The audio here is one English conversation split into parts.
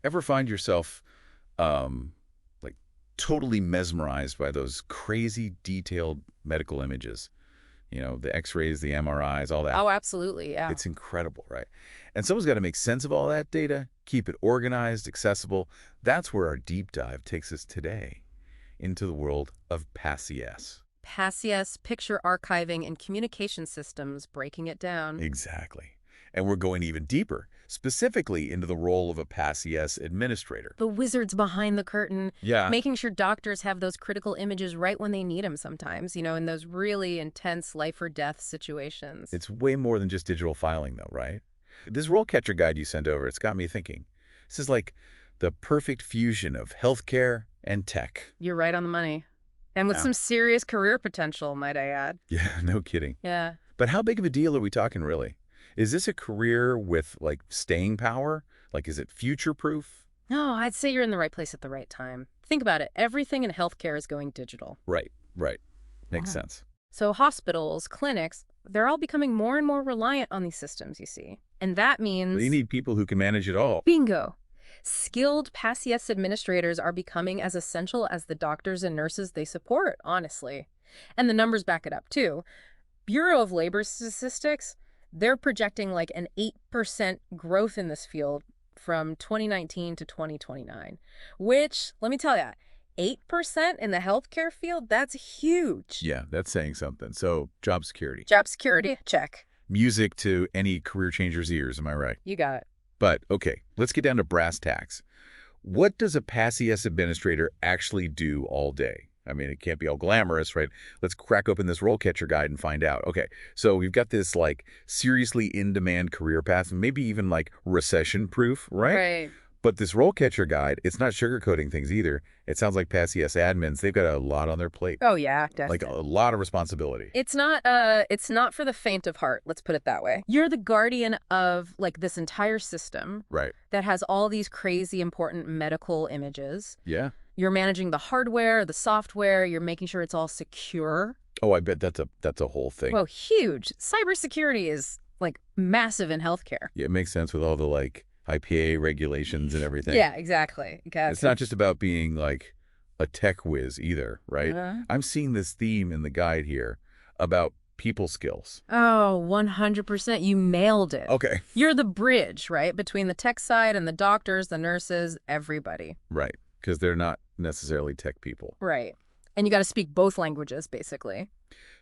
Ever find yourself, um, like, totally mesmerized by those crazy detailed medical images? You know, the X-rays, the MRIs, all that. Oh, absolutely, yeah. It's incredible, right? And someone's got to make sense of all that data, keep it organized, accessible. That's where our deep dive takes us today, into the world of PASS. PASS, picture archiving and communication systems, breaking it down. Exactly. And we're going even deeper, specifically into the role of a PASS administrator. The wizards behind the curtain, Yeah, making sure doctors have those critical images right when they need them sometimes, in those really intense life or death situations. it's way more than just digital filing, though, right? This RoleCatcher guide you sent over, it's got me thinking. This is like the perfect fusion of healthcare and tech. You're right on the money. And with Yeah. some serious career potential, might I add. Yeah, no kidding. Yeah. But how big of a deal are we talking, really? Is this a career with, like, staying power? Like, is it future-proof? No, I'd say you're in the right place at the right time. Think about it. Everything in healthcare is going digital. Right, right. Makes Wow. sense. So hospitals, clinics, they're all becoming more and more reliant on these systems, you see. And that means... You need people who can manage it all. Bingo! Skilled PASS administrators are becoming as essential as the doctors and nurses they support, honestly. And the numbers back it up, too. Bureau of Labor Statistics, they're projecting like an 8% growth in this field from 2019 to 2029, which, let me tell you, 8% in the healthcare field, that's huge. Yeah, that's saying something. So, job security. Job security, check. Music to any career changer's ears, am I right? You got it. But, okay, let's get down to brass tacks. What does a PASS administrator actually do all day? I mean, it can't be all glamorous, right? Let's crack open this RoleCatcher guide and find out. Okay, so we've got this, like, seriously in-demand career path, and maybe even, like, recession-proof, right? Right. But this RoleCatcher guide, it's not sugarcoating things either. It sounds like PASS admins, they've got a lot on their plate. Oh, yeah, Like, definitely. a lot of responsibility. It's not for the faint of heart, let's put it that way. You're the guardian of, like, this entire system Right. that has all these crazy important medical images. Yeah. You're managing the hardware, the software, you're making sure it's all secure. Oh, I bet that's a whole thing. Well, huge. Cybersecurity is, like, massive in healthcare. Yeah, it makes sense with all the, like, IPA regulations and everything. Yeah, exactly. It's not just about being, like, a tech whiz either, right? I'm seeing this theme in the guide here about people skills. Oh, 100%. You nailed it. Okay. You're the bridge, right, between the tech side and the doctors, the nurses, everybody. Right, because they're not necessarily tech people. Right. And you got to speak both languages, basically.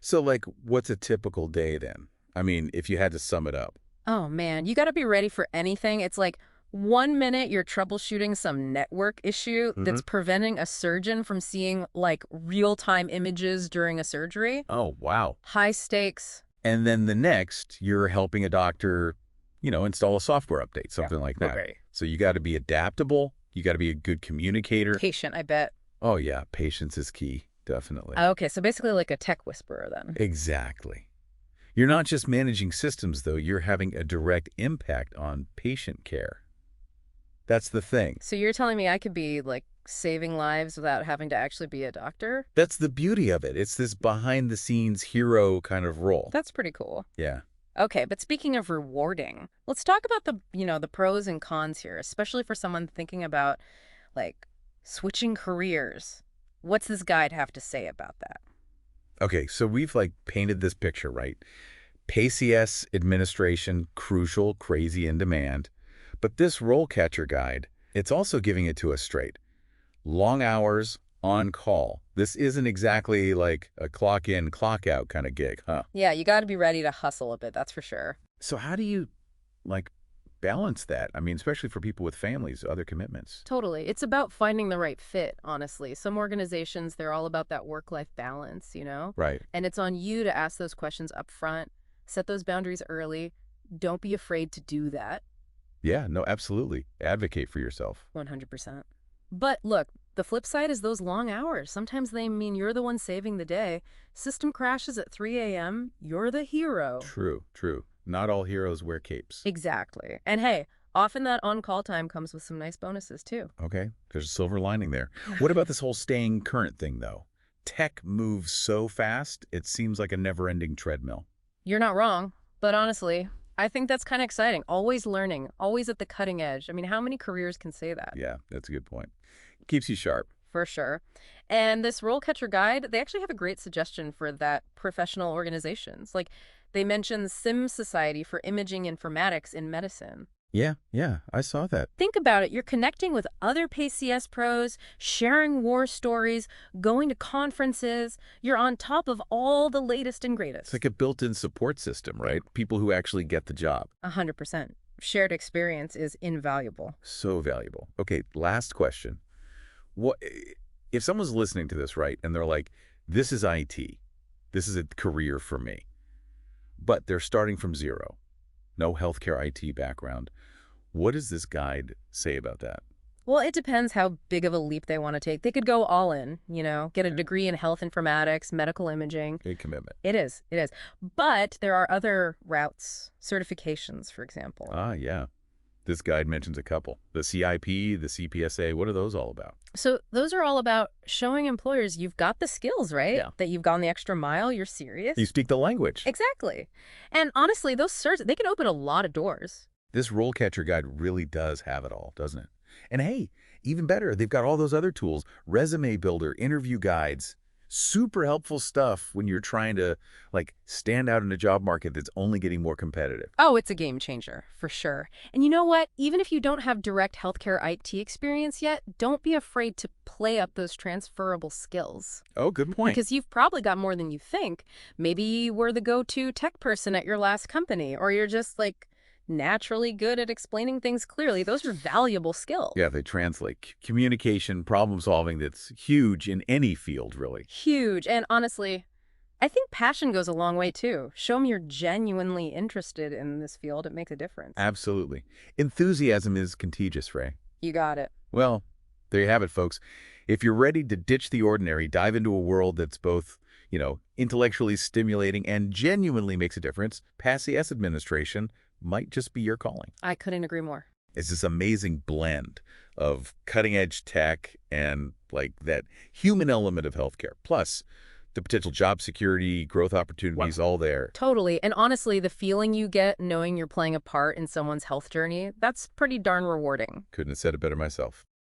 So, like, what's a typical day then? I mean, if you had to sum it up. Oh, man, you got to be ready for anything. It's like 1 minute you're troubleshooting some network issue that's preventing a surgeon from seeing, like, real-time images during a surgery. Oh, wow. High stakes. And then the next, you're helping a doctor, install a software update, something like that. Okay. So you got to be adaptable. You got to be a good communicator. Patient, I bet. Oh, yeah. Patience is key. Definitely. Okay, so basically like a tech whisperer then. Exactly. You're not just managing systems, though. You're having a direct impact on patient care. That's the thing. So you're telling me I could be, like, saving lives without having to actually be a doctor? That's the beauty of it. It's this behind-the-scenes hero kind of role. That's pretty cool. Yeah. Okay, but speaking of rewarding, let's talk about the pros and cons here, especially for someone thinking about, like, switching careers. What's this guide have to say about that? Okay, so we've, like, painted this picture, right? PASS administration, crucial, crazy, in demand. But this RoleCatcher guide, it's also giving it to us straight. Long hours, on call. This isn't exactly like a clock in, clock out kind of gig, huh? Yeah, you got to be ready to hustle a bit, that's for sure. So how do you, like, balance that? I mean, especially for people with families, other commitments. Totally. It's about finding the right fit, honestly. Some organizations, they're all about that work-life balance, Right. And it's on you to ask those questions up front, set those boundaries early. Don't be afraid to do that. Yeah, no, absolutely. Advocate for yourself. 100%. But look, the flip side is those long hours. Sometimes they mean you're the one saving the day. System crashes at 3 a.m., you're the hero. True, true. Not all heroes wear capes. Exactly. And hey, often that on-call time comes with some nice bonuses, too. Okay, there's a silver lining there. What about this whole staying current thing, though? Tech moves so fast, it seems like a never-ending treadmill. You're not wrong, but honestly, I think that's kind of exciting. Always learning, always at the cutting edge. I mean, how many careers can say that? Yeah, that's a good point. Keeps you sharp. For sure. And this RoleCatcher guide, they actually have a great suggestion for that professional organizations. Like, they mention Sim Society for Imaging Informatics in Medicine. Yeah, I saw that. Think about it. You're connecting with other PCS pros, sharing war stories, going to conferences. You're on top of all the latest and greatest. It's like a built-in support system, right? People who actually get the job. 100%. Shared experience is invaluable. So valuable. Okay, last question. What if someone's listening to this, right, and they're like, this is IT. This is a career for me. But they're starting from zero. No healthcare IT background. What does this guide say about that? Well, it depends how big of a leap they want to take. They could go all in, get a degree in health informatics, medical imaging. Big commitment. It is. But there are other routes, certifications, for example. Yeah. This guide mentions a couple. The CIP, the CPSA, what are those all about? So those are all about showing employers you've got the skills, right? Yeah. That you've gone the extra mile, you're serious. You speak the language. Exactly. And honestly, those certs, they can open a lot of doors. This RoleCatcher guide really does have it all, doesn't it? And hey, even better, they've got all those other tools, resume builder, interview guides, super helpful stuff when you're trying to stand out in a job market that's only getting more competitive. Oh, it's a game changer, for sure. And you know what? Even if you don't have direct healthcare IT experience yet, don't be afraid to play up those transferable skills. Oh, good point. Because you've probably got more than you think. Maybe you were the go-to tech person at your last company, or you're just naturally good at explaining things clearly. Those are valuable skills. Yeah, they translate. Communication, problem solving, that's huge in any field, really. Huge. And honestly, I think passion goes a long way, too. Show me you're genuinely interested in this field. It makes a difference. Absolutely. Enthusiasm is contagious, Ray. You got it. Well, there you have it, folks. If you're ready to ditch the ordinary, dive into a world that's both, intellectually stimulating and genuinely makes a difference, PASS administration might just be your calling. I couldn't agree more. It's this amazing blend of cutting-edge tech and that human element of healthcare, plus the potential job security, growth opportunities, all there. Totally. And honestly, the feeling you get knowing you're playing a part in someone's health journey, that's pretty darn rewarding. Couldn't have said it better myself.